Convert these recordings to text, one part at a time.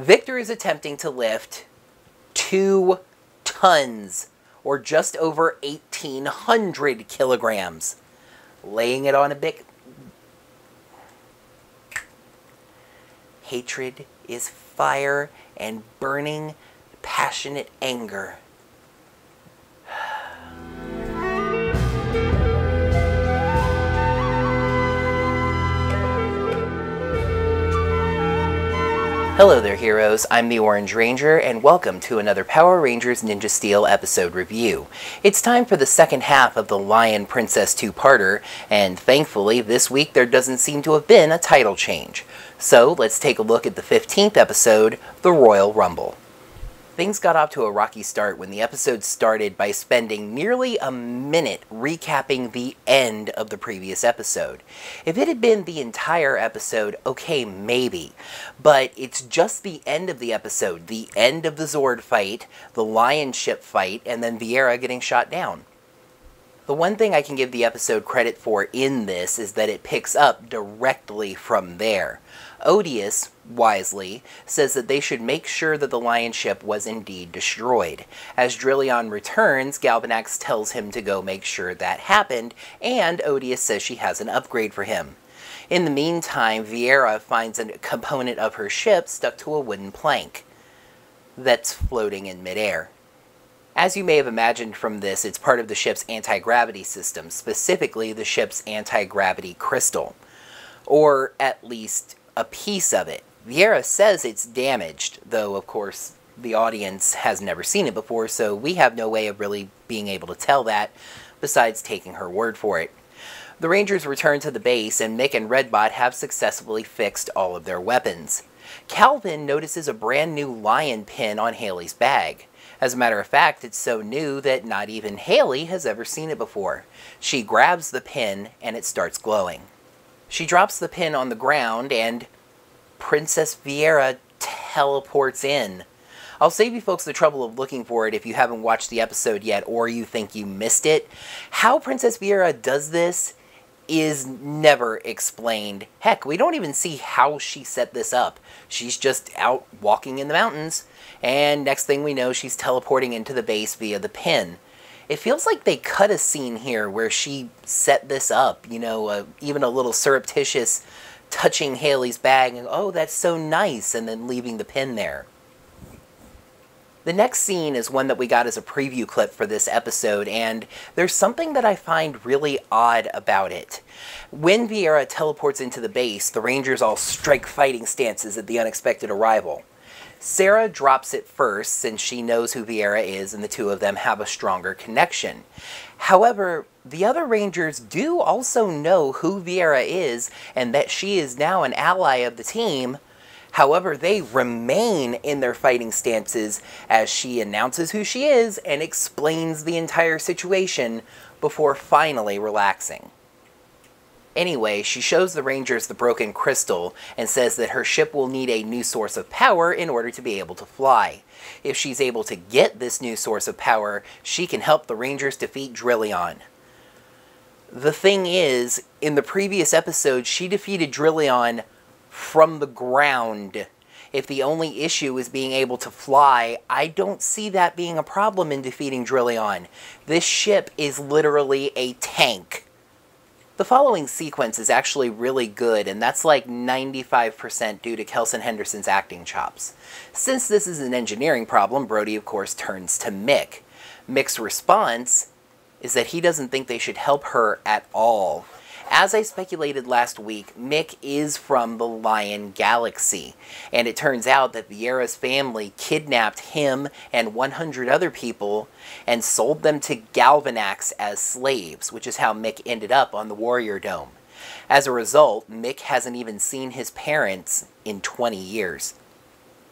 Victor is attempting to lift 2 tons, or just over 1,800 kilograms. Laying it on a big... Hatred is fire and burning, passionate anger. Hello there, heroes. I'm the Orange Ranger, and welcome to another Power Rangers Ninja Steel episode review. It's time for the second half of the Lion Princess two-parter, and thankfully this week there doesn't seem to have been a title change. So let's take a look at the 15th episode, The Royal Rumble. Things got off to a rocky start when the episode started by spending nearly a minute recapping the end of the previous episode. If it had been the entire episode, okay, maybe. But it's just the end of the episode, the end of the Zord fight, the Lion ship fight, and then Viera getting shot down. The one thing I can give the episode credit for in this is that it picks up directly from there. Odious, wisely, says that they should make sure that the Lion ship was indeed destroyed. As Drillion returns, Galvanax tells him to go make sure that happened, and Odious says she has an upgrade for him. In the meantime, Viera finds a component of her ship stuck to a wooden plank that's floating in midair. As you may have imagined from this, it's part of the ship's anti-gravity system, specifically the ship's anti-gravity crystal. Or at least a piece of it. Viera says it's damaged, though of course the audience has never seen it before, so we have no way of really being able to tell that, besides taking her word for it. The Rangers return to the base, and Mick and Redbot have successfully fixed all of their weapons. Calvin notices a brand new lion pin on Haley's bag. As a matter of fact, it's so new that not even Haley has ever seen it before. She grabs the pin, and it starts glowing. She drops the pin on the ground, and Princess Viera teleports in. I'll save you folks the trouble of looking for it if you haven't watched the episode yet, or you think you missed it. How Princess Viera does this is never explained. Heck, we don't even see how she set this up. She's just out walking in the mountains, and next thing we know, she's teleporting into the base via the pin. It feels like they cut a scene here where she set this up, you know, even a little surreptitious touching Haley's bag and, oh, that's so nice, and then leaving the pin there. The next scene is one that we got as a preview clip for this episode, and there's something that I find really odd about it. When Viera teleports into the base, the Rangers all strike fighting stances at the unexpected arrival. Sarah drops it first, since she knows who Viera is and the two of them have a stronger connection. However, the other Rangers do also know who Viera is and that she is now an ally of the team. However, they remain in their fighting stances as she announces who she is and explains the entire situation before finally relaxing. Anyway, she shows the Rangers the broken crystal and says that her ship will need a new source of power in order to be able to fly. If she's able to get this new source of power, she can help the Rangers defeat Drillion. The thing is, in the previous episode, she defeated Drillion from the ground. If the only issue is being able to fly, I don't see that being a problem in defeating Drillion. This ship is literally a tank. The following sequence is actually really good, and that's like 95% due to Kelson Henderson's acting chops. Since this is an engineering problem, Brody of course turns to Mick. Mick's response is that he doesn't think they should help her at all. As I speculated last week, Mick is from the Lion Galaxy, and it turns out that Viera's family kidnapped him and 100 other people and sold them to Galvanax as slaves, which is how Mick ended up on the Warrior Dome. As a result, Mick hasn't even seen his parents in 20 years.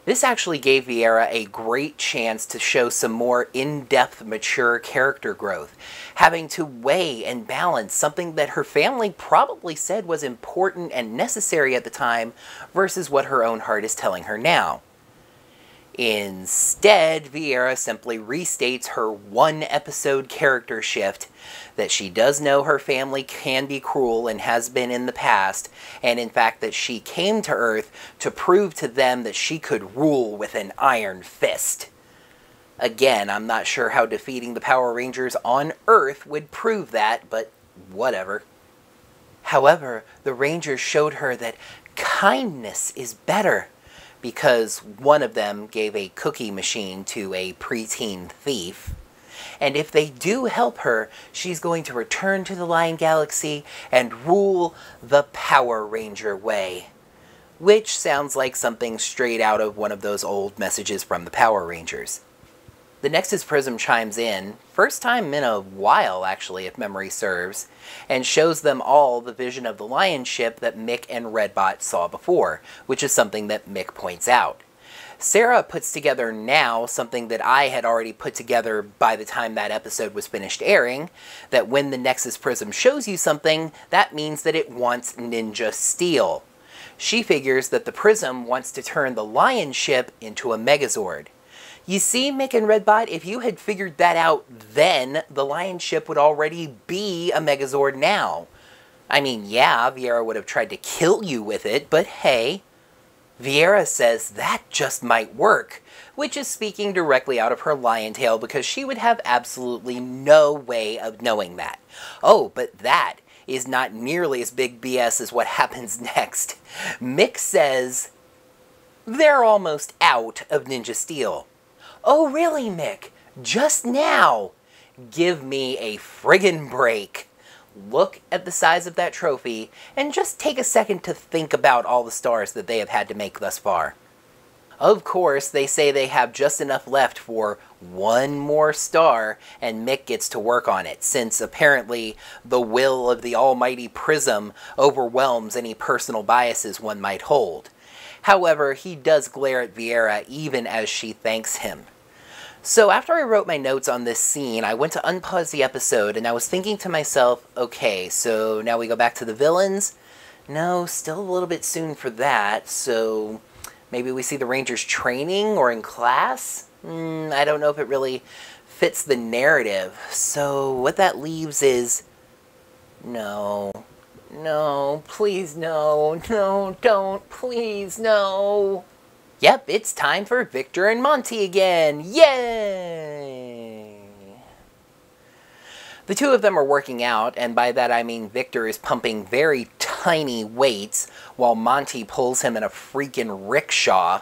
This actually gave Viera a great chance to show some more in-depth, mature character growth, having to weigh and balance something that her family probably said was important and necessary at the time versus what her own heart is telling her now. Instead, Viera simply restates her one-episode character shift that she does know her family can be cruel and has been in the past, and in fact that she came to Earth to prove to them that she could rule with an iron fist. Again, I'm not sure how defeating the Power Rangers on Earth would prove that, but whatever. However, the Rangers showed her that kindness is better, because one of them gave a cookie machine to a preteen thief. And if they do help her, she's going to return to the Lion Galaxy and rule the Power Ranger way. Which sounds like something straight out of one of those old messages from the Power Rangers. The Nexus Prism chimes in, first time in a while actually if memory serves, and shows them all the vision of the Lion ship that Mick and Redbot saw before, which is something that Mick points out. Sarah puts together now something that I had already put together by the time that episode was finished airing, that when the Nexus Prism shows you something, that means that it wants NIN-JA Steel. She figures that the Prism wants to turn the Lion ship into a Megazord. You see, Mick and Redbot, if you had figured that out then, the Lion ship would already be a Megazord now. I mean, yeah, Viera would have tried to kill you with it, but hey. Viera says that just might work, which is speaking directly out of her lion tail because she would have absolutely no way of knowing that. Oh, but that is not nearly as big BS as what happens next. Mick says, they're almost out of NIN-JA Steel. Oh really, Mick? Just now? Give me a friggin' break. Look at the size of that trophy, and just take a second to think about all the stars that they have had to make thus far. Of course, they say they have just enough left for one more star, and Mick gets to work on it, since apparently the will of the almighty Prism overwhelms any personal biases one might hold. However, he does glare at Viera even as she thanks him. So after I wrote my notes on this scene, I went to unpause the episode and I was thinking to myself, okay, so now we go back to the villains? No, still a little bit soon for that, so maybe we see the Rangers training or in class? I don't know if it really fits the narrative. So what that leaves is, no, please no, don't, please no. Yep, it's time for Victor and Monty again! Yay! The two of them are working out, and by that I mean Victor is pumping very tiny weights, while Monty pulls him in a freaking rickshaw.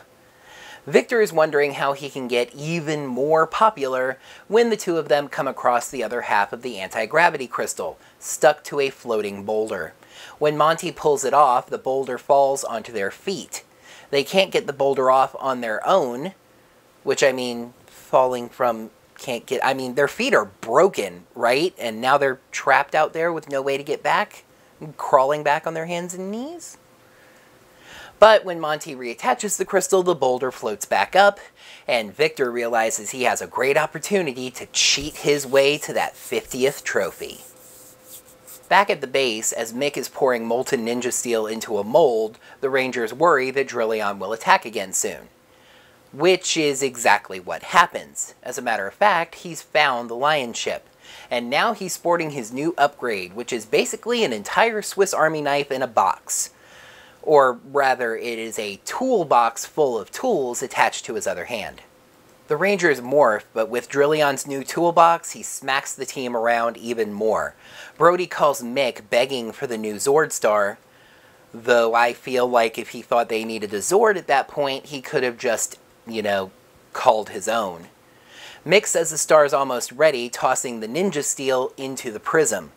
Victor is wondering how he can get even more popular when the two of them come across the other half of the anti-gravity crystal, stuck to a floating boulder. When Monty pulls it off, the boulder falls onto their feet. They can't get the boulder off on their own, which I mean, falling from their feet are broken, right? And now they're trapped out there with no way to get back, crawling back on their hands and knees. But when Monty reattaches the crystal, the boulder floats back up, and Victor realizes he has a great opportunity to cheat his way to that 50th trophy. Back at the base, as Mick is pouring molten NIN-JA Steel into a mold, the Rangers worry that Drillyon will attack again soon. Which is exactly what happens. As a matter of fact, he's found the Lion ship, and now he's sporting his new upgrade, which is basically an entire Swiss Army knife in a box. Or rather, it is a toolbox full of tools attached to his other hand. The Rangers morph, but with Drillion's new toolbox, he smacks the team around even more. Brody calls Mick begging for the new Zord star, though I feel like if he thought they needed a Zord at that point, he could have just, called his own. Mick says the star is almost ready, tossing the NIN-JA Steel into the prism.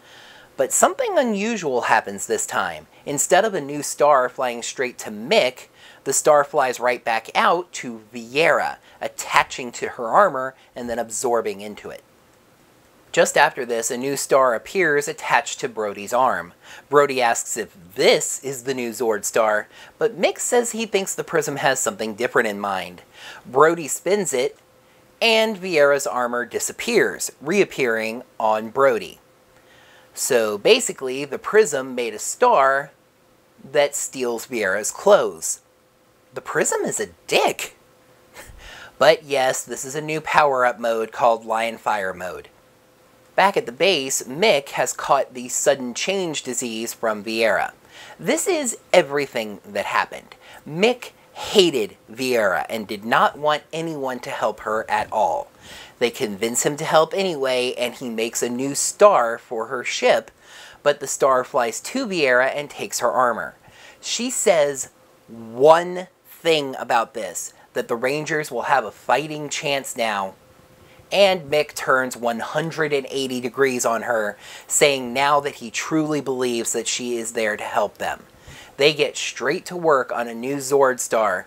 But something unusual happens this time. Instead of a new star flying straight to Mick, the star flies right back out to Viera, attaching to her armor and then absorbing into it. Just after this, a new star appears attached to Brody's arm. Brody asks if this is the new Zord star, but Mick says he thinks the prism has something different in mind. Brody spins it, and Viera's armor disappears, reappearing on Brody. So basically, the prism made a star that steals Viera's clothes. The prism is a dick. But yes, this is a new power-up mode called Lion Fire mode. Back at the base, Mick has caught the sudden change disease from Viera. This is everything that happened. Mick hated Viera and did not want anyone to help her at all. They convince him to help anyway, and he makes a new star for her ship, but the star flies to Viera and takes her armor. She says one thing about this, that the Rangers will have a fighting chance now, and Mick turns 180 degrees on her, saying now that he truly believes that she is there to help them. They get straight to work on a new Zord star,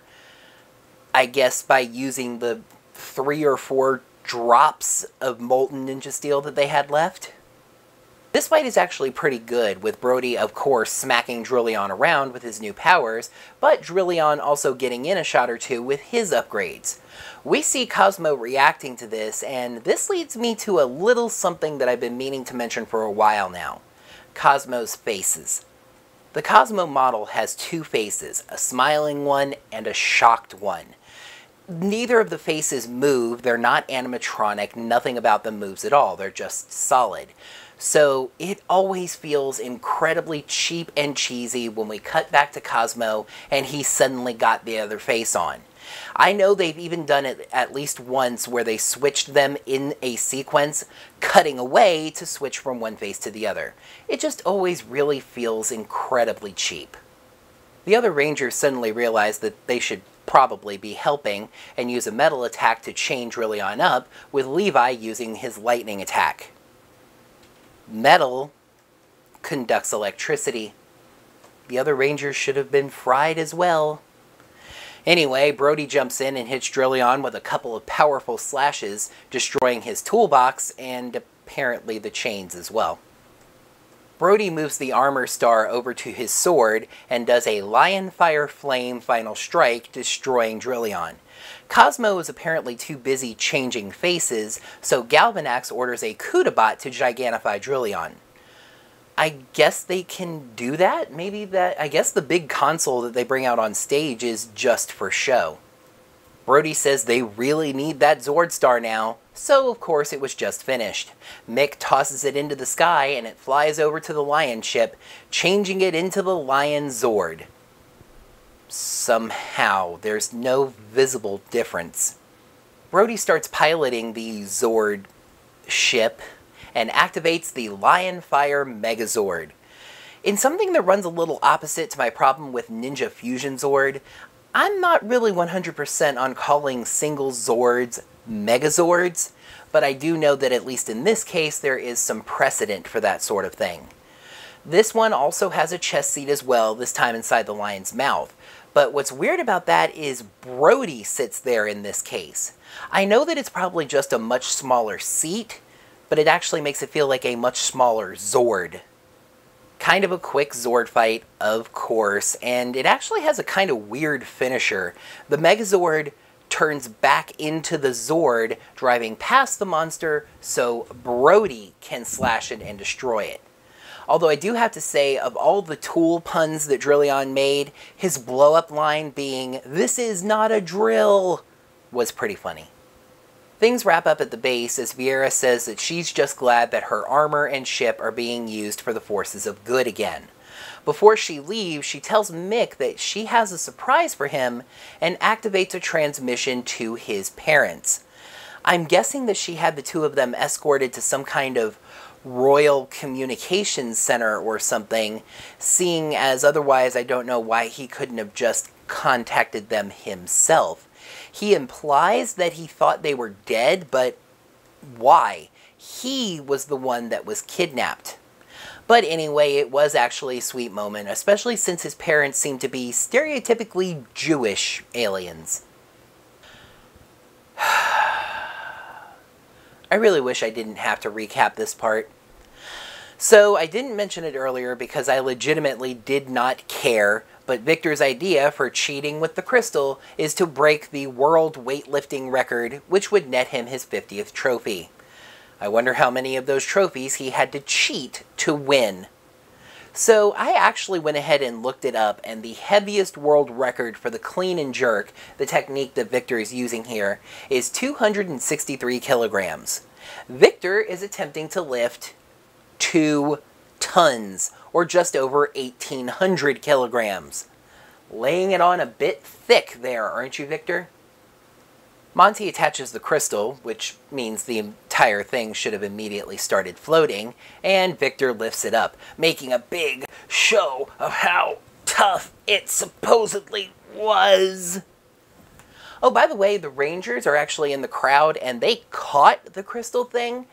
I guess by using the 3 or 4 drops of molten NIN-JA steel that they had left. This fight is actually pretty good, with Brody, of course, smacking Drillyon around with his new powers, but Drillyon also getting in a shot or two with his upgrades. We see Cosmo reacting to this, and this leads me to a little something that I've been meaning to mention for a while now. Cosmo's faces. The Cosmo model has 2 faces, a smiling one and a shocked one. Neither of the faces move, they're not animatronic, nothing about them moves at all, they're just solid. So it always feels incredibly cheap and cheesy when we cut back to Cosmo and he suddenly got the other face on. I know they've even done it at least once where they switched them in a sequence, cutting away to switch from one face to the other. It just always really feels incredibly cheap. The other Rangers suddenly realize that they should probably be helping and use a metal attack to chain Drillyon up, with Levi using his lightning attack. Metal conducts electricity. The other Rangers should have been fried as well. Anyway, Brody jumps in and hits Drillyon with a couple of powerful slashes, destroying his toolbox and apparently the chains as well. Brody moves the armor star over to his sword and does a Lion Fire Flame final strike, destroying Drillyon. Cosmo is apparently too busy changing faces, so Galvanax orders a Kudabot to gigantify Drillyon. I guess they can do that? I guess the big console that they bring out on stage is just for show. Brody says they really need that Zord star now, so of course it was just finished. Mick tosses it into the sky and it flies over to the Lion ship, changing it into the Lion Zord. Somehow, there's no visible difference. Brody starts piloting the Zord ship and activates the Lion Fire Megazord. In something that runs a little opposite to my problem with Ninja Fusion Zord, I'm not really 100% on calling single Zords Megazords, but I do know that at least in this case there is some precedent for that sort of thing. This one also has a chest seat as well, this time inside the lion's mouth. But what's weird about that is Brody sits there in this case. I know that it's probably just a much smaller seat, but it actually makes it feel like a much smaller Zord. Kind of a quick Zord fight, of course, and it actually has a kind of weird finisher. The Megazord turns back into the Zord, driving past the monster so Brody can slash it and destroy it. Although I do have to say, of all the tool puns that Drillyon made, his blow-up line being, "This is not a drill," was pretty funny. Things wrap up at the base as Viera says that she's just glad that her armor and ship are being used for the forces of good again. Before she leaves, she tells Mick that she has a surprise for him and activates a transmission to his parents. I'm guessing that she had the two of them escorted to some kind of Royal Communications Center or something, seeing as otherwise I don't know why he couldn't have just contacted them himself. He implies that he thought they were dead, but why? He was the one that was kidnapped. But anyway, it was actually a sweet moment, especially since his parents seem to be stereotypically Jewish aliens. I really wish I didn't have to recap this part. So, I didn't mention it earlier because I legitimately did not care, but Victor's idea for cheating with the crystal is to break the world weightlifting record, which would net him his 50th trophy. I wonder how many of those trophies he had to cheat to win. So I actually went ahead and looked it up, and the heaviest world record for the clean and jerk, the technique that Victor is using here, is 263 kilograms. Victor is attempting to lift 2 tons, or just over 1,800 kilograms. Laying it on a bit thick there, aren't you, Victor? Monty attaches the crystal, which means the entire thing should have immediately started floating, and Victor lifts it up, making a big show of how tough it supposedly was. Oh, by the way, the Rangers are actually in the crowd, and they caught the crystal thing,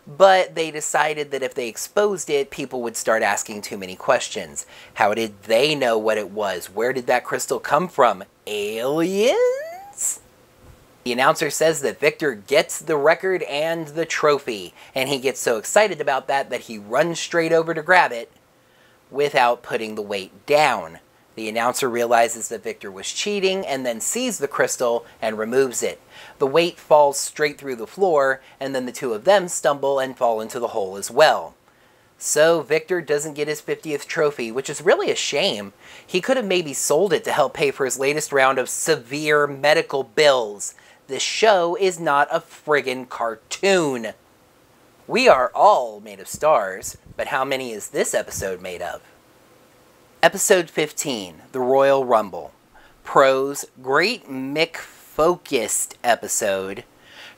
but they decided that if they exposed it, people would start asking too many questions. How did they know what it was? Where did that crystal come from? Aliens? The announcer says that Victor gets the record and the trophy, and he gets so excited about that that he runs straight over to grab it without putting the weight down. The announcer realizes that Victor was cheating and then sees the crystal and removes it. The weight falls straight through the floor, and then the two of them stumble and fall into the hole as well. So Victor doesn't get his 50th trophy, which is really a shame. He could have maybe sold it to help pay for his latest round of severe medical bills. This show is not a friggin' cartoon. We are all made of stars, but how many is this episode made of? Episode 15, The Royal Rumble. Pros, great Mick-focused episode.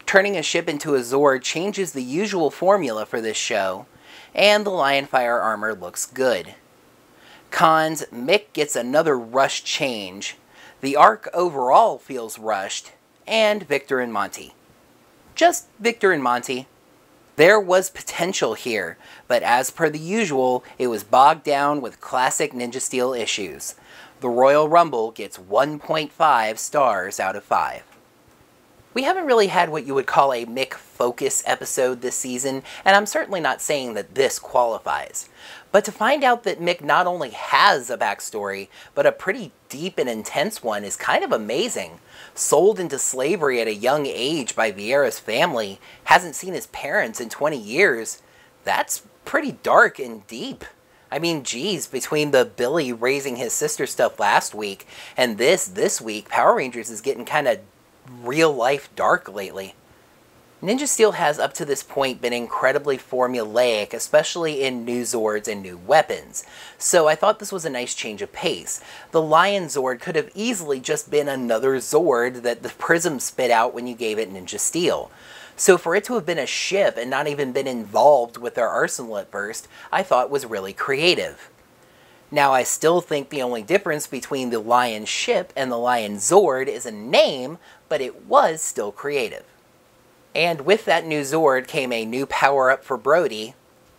Turning a ship into a Zord changes the usual formula for this show, and the Lionfire armor looks good. Cons, Mick gets another rush change. The arc overall feels rushed, and Victor and Monty. Just Victor and Monty. There was potential here, but as per the usual, it was bogged down with classic NIN-JA STEEL issues. The Royal Rumble gets 1.5 stars out of 5. We haven't really had what you would call a Mick focus episode this season, and I'm certainly not saying that this qualifies. But to find out that Mick not only has a backstory, but a pretty deep and intense one is kind of amazing. Sold into slavery at a young age by Vieira's family, hasn't seen his parents in 20 years. That's pretty dark and deep. I mean, geez, between the Billy raising his sister stuff last week and this week, Power Rangers is getting kind of real-life dark lately. NIN-JA STEEL has up to this point been incredibly formulaic, especially in new Zords and new weapons, so I thought this was a nice change of pace. The Lion Zord could have easily just been another Zord that the Prism spit out when you gave it NIN-JA STEEL. So for it to have been a ship and not even been involved with their arsenal at first, I thought was really creative. Now, I still think the only difference between the Lion ship and the Lion Zord is a name, but it was still creative. And with that new Zord came a new power-up for Brody,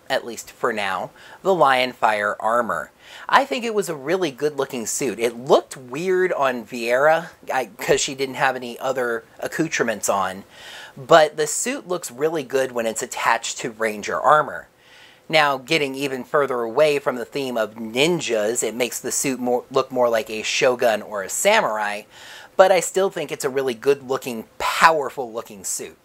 at least for now, the Lionfire armor. I think it was a really good-looking suit. It looked weird on Vieira, because she didn't have any other accoutrements on, but the suit looks really good when it's attached to Ranger armor. Now, getting even further away from the theme of ninjas, it makes the suit look more like a shogun or a samurai, but I still think it's a really good-looking, powerful-looking suit.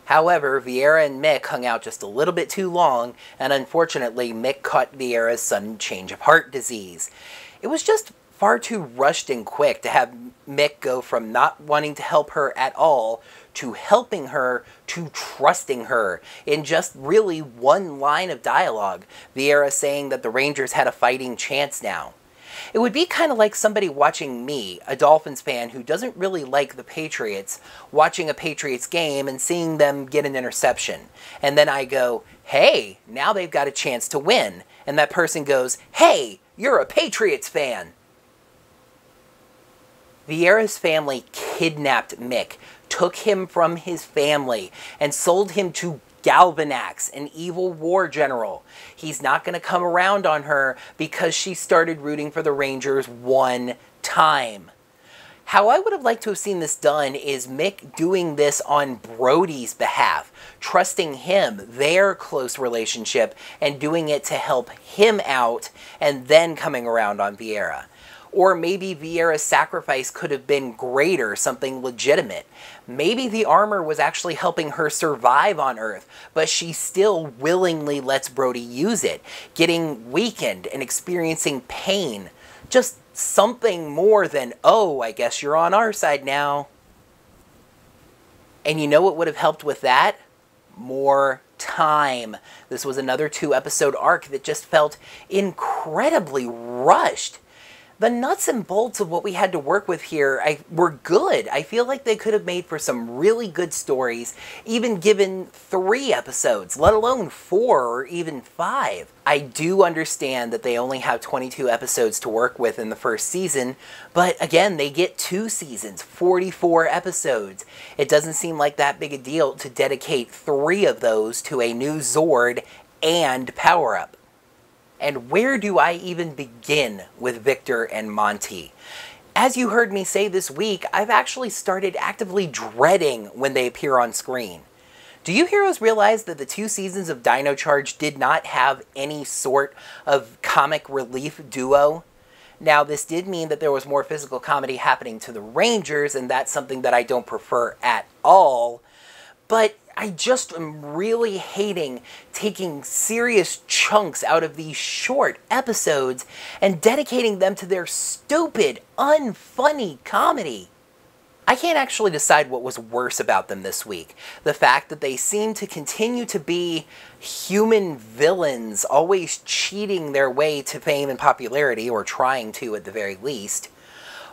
However, Vieira and Mick hung out just a little bit too long, and unfortunately, Mick caught Vieira's sudden change of heart disease. It was just far too rushed and quick to have Mick go from not wanting to help her at all to helping her to trusting her in just really one line of dialogue, Vieira saying that the Rangers had a fighting chance now. It would be kind of like somebody watching me, a Dolphins fan who doesn't really like the Patriots, watching a Patriots game and seeing them get an interception. And then I go, hey, now they've got a chance to win. And that person goes, hey, you're a Patriots fan. Vieira's family kidnapped Mick, took him from his family, and sold him to Galvanax, an evil war general. He's not going to come around on her because she started rooting for the Rangers one time. How I would have liked to have seen this done is Mick doing this on Brody's behalf, trusting him, their close relationship, and doing it to help him out, and then coming around on Vieira. Or maybe Viera's sacrifice could have been greater, something legitimate. Maybe the armor was actually helping her survive on Earth, but she still willingly lets Brody use it, getting weakened and experiencing pain. Just something more than, oh, I guess you're on our side now. And you know what would have helped with that? More time. This was another 2-episode arc that just felt incredibly rushed. The nuts and bolts of what we had to work with here were good. I feel like they could have made for some really good stories, even given 3 episodes, let alone 4 or even 5. I do understand that they only have 22 episodes to work with in the first season, but again, they get 2 seasons, 44 episodes. It doesn't seem like that big a deal to dedicate 3 of those to a new Zord and power-up. And where do I even begin with Victor and Monty? As you heard me say this week, I've actually started actively dreading when they appear on screen. Do you heroes realize that the 2 seasons of Dino Charge did not have any sort of comic relief duo? Now, this did mean that there was more physical comedy happening to the Rangers, and that's something that I don't prefer at all. But I just am really hating taking serious chunks out of these short episodes and dedicating them to their stupid, unfunny comedy. I can't actually decide what was worse about them this week. The fact that they seem to continue to be human villains, always cheating their way to fame and popularity, or trying to at the very least.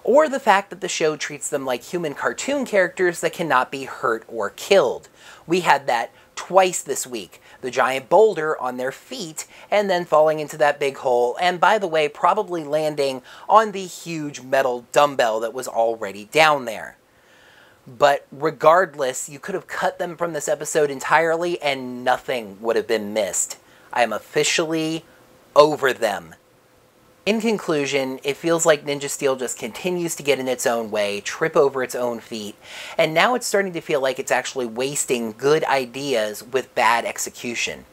Or the fact that the show treats them like human cartoon characters that cannot be hurt or killed. We had that twice this week. The giant boulder on their feet, and then falling into that big hole, and by the way, probably landing on the huge metal dumbbell that was already down there. But regardless, you could have cut them from this episode entirely and nothing would have been missed. I am officially over them. In conclusion, it feels like NIN-JA STEEL just continues to get in its own way, trip over its own feet, and now it's starting to feel like it's actually wasting good ideas with bad execution.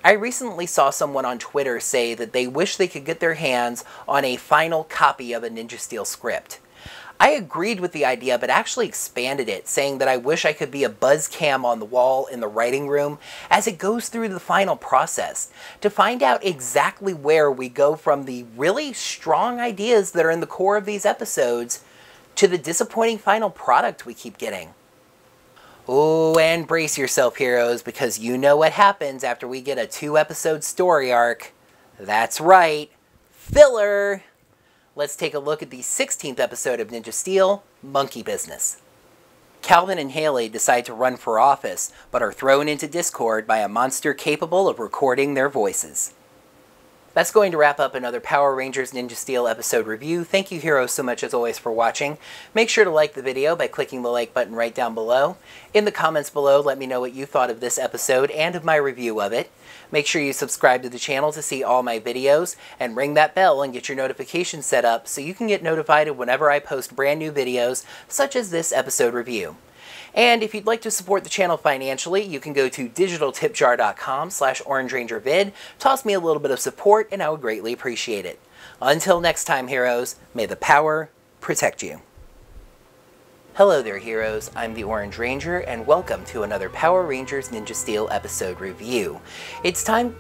I recently saw someone on Twitter say that they wish they could get their hands on a final copy of a NIN-JA STEEL script. I agreed with the idea, but actually expanded it, saying that I wish I could be a buzz cam on the wall in the writing room as it goes through the final process, to find out exactly where we go from the really strong ideas that are in the core of these episodes to the disappointing final product we keep getting. Oh, and brace yourself, heroes, because you know what happens after we get a 2-episode story arc. That's right, filler! Let's take a look at the 16th episode of NIN-JA STEEL, Monkey Business. Calvin and Haley decide to run for office, but are thrown into discord by a monster capable of recording their voices. That's going to wrap up another Power Rangers NIN-JA STEEL episode review. Thank you heroes so much as always for watching. Make sure to like the video by clicking the like button right down below. In the comments below, let me know what you thought of this episode and of my review of it. Make sure you subscribe to the channel to see all my videos, and ring that bell and get your notifications set up so you can get notified whenever I post brand new videos such as this episode review. And if you'd like to support the channel financially, you can go to digitaltipjar.com/OrangeRangerVid, toss me a little bit of support, and I would greatly appreciate it. Until next time, heroes, may the power protect you. Hello there, heroes. I'm the Orange Ranger, and welcome to another Power Rangers NIN-JA STEEL episode review. It's time...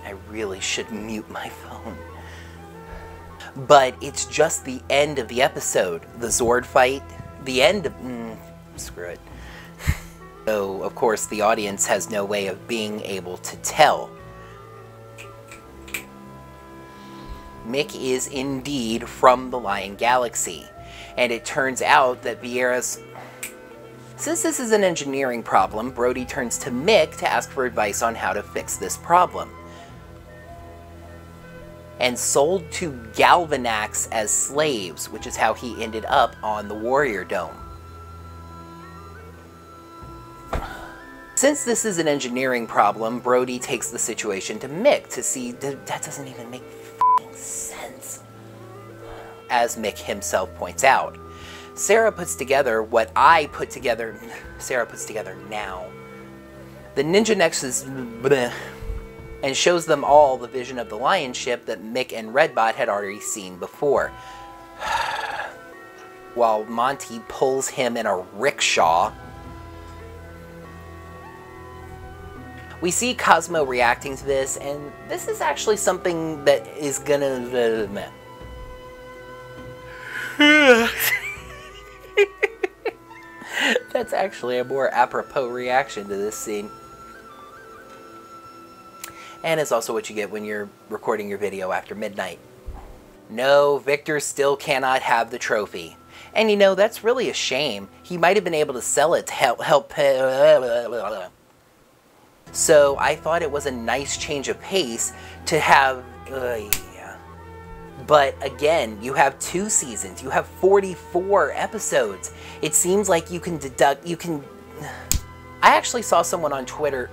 I really should mute my phone. But it's just the end of the episode. The Zord fight, the end of... screw it. So, of course, the audience has no way of being able to tell. Mick is indeed from the Lion Galaxy, and it turns out that Viera's... Since this is an engineering problem, Brody turns to Mick to ask for advice on how to fix this problem. And sold to Galvanax as slaves, which is how he ended up on the Warrior Dome. Since this is an engineering problem, Brody takes the situation to Mick to see that doesn't even make sense. As Mick himself points out, Sarah puts together what I put together. Sarah puts together now. The Ninja Nexus. and shows them all the vision of the lion ship that Mick and Redbot had already seen before. While Monty pulls him in a rickshaw. We see Cosmo reacting to this, and this is actually something that is gonna... That's actually a more apropos reaction to this scene. And it's also what you get when you're recording your video after midnight. No, Victor still cannot have the trophy. And you know, that's really a shame. He might have been able to sell it to help... So I thought it was a nice change of pace to have... But again, you have 2 seasons. You have 44 episodes. It seems like you can deduct... I actually saw someone on Twitter...